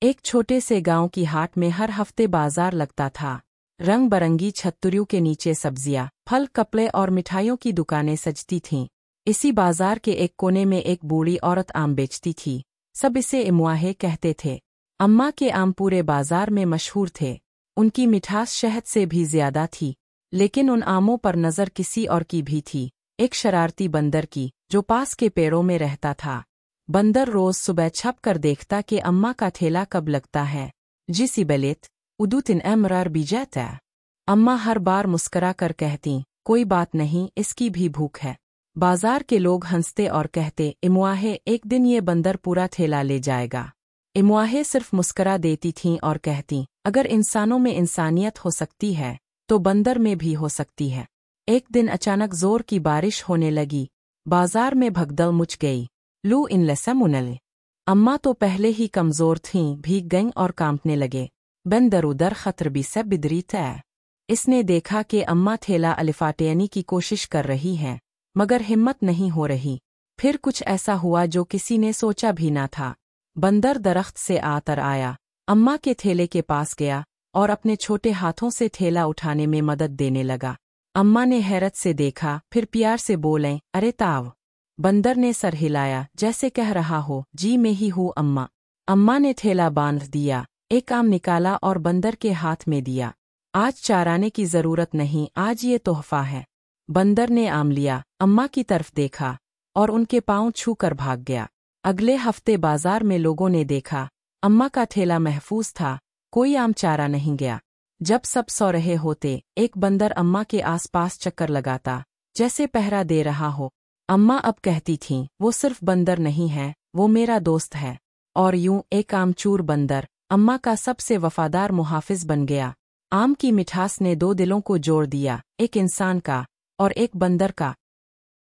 एक छोटे से गांव की हाट में हर हफ्ते बाजार लगता था। रंग बरंगी छतरियों के नीचे सब्जियां, फल, कपड़े और मिठाइयों की दुकानें सजती थीं। इसी बाजार के एक कोने में एक बूढ़ी औरत आम बेचती थी। सब इसे इमुआहे कहते थे। अम्मा के आम पूरे बाजार में मशहूर थे। उनकी मिठास शहद से भी ज्यादा थी। लेकिन उन आमों पर नजर किसी और की भी थी, एक शरारती बंदर की, जो पास के पेड़ों में रहता था। बंदर रोज सुबह छप कर देखता कि अम्मा का ठेला कब लगता है। जिसी बलेत उदूतिन एमरार बीजाता। अम्मा हर बार मुस्करा कर कहती, कोई बात नहीं, इसकी भी भूख है। बाजार के लोग हंसते और कहते, इमुआहे, एक दिन ये बंदर पूरा ठेला ले जाएगा। इमुआहे सिर्फ मुस्करा देती थीं और कहती, अगर इंसानों में इंसानियत हो सकती है तो बंदर में भी हो सकती है। एक दिन अचानक जोर की बारिश होने लगी। बाजार में भगदड़ मच गई। लू इन लसमुनल। अम्मा तो पहले ही कमजोर थीं, भीग गईं और कांपने लगे। बंदर उदर खतरबी से बिदरी तय। इसने देखा कि अम्मा ठेला अलिफाटेनी की कोशिश कर रही हैं, मगर हिम्मत नहीं हो रही। फिर कुछ ऐसा हुआ जो किसी ने सोचा भी ना था। बंदर दरख्त से आतर आया, अम्मा के ठेले के पास गया और अपने छोटे हाथों से ठेला उठाने में मदद देने लगा। अम्मा ने हैरत से देखा, फिर प्यार से बोलें, अरे ताव। बंदर ने सर हिलाया, जैसे कह रहा हो, जी मैं ही हूँ अम्मा। अम्मा ने ठेला बांध दिया, एक आम निकाला और बंदर के हाथ में दिया। आज चाराने की जरूरत नहीं, आज ये तोहफा है। बंदर ने आम लिया, अम्मा की तरफ देखा और उनके पांव छू कर भाग गया। अगले हफ्ते बाजार में लोगों ने देखा, अम्मा का ठेला महफूज था, कोई आम चारा नहीं गया। जब सब सो रहे होते, एक बंदर अम्मा के आसपास चक्कर लगाता, जैसे पहरा दे रहा हो। अम्मा अब कहती थीं, वो सिर्फ बंदर नहीं है, वो मेरा दोस्त है। और यूं एक आमचूर बंदर अम्मा का सबसे वफादार मुहाफिज बन गया। आम की मिठास ने दो दिलों को जोड़ दिया, एक इंसान का और एक बंदर का।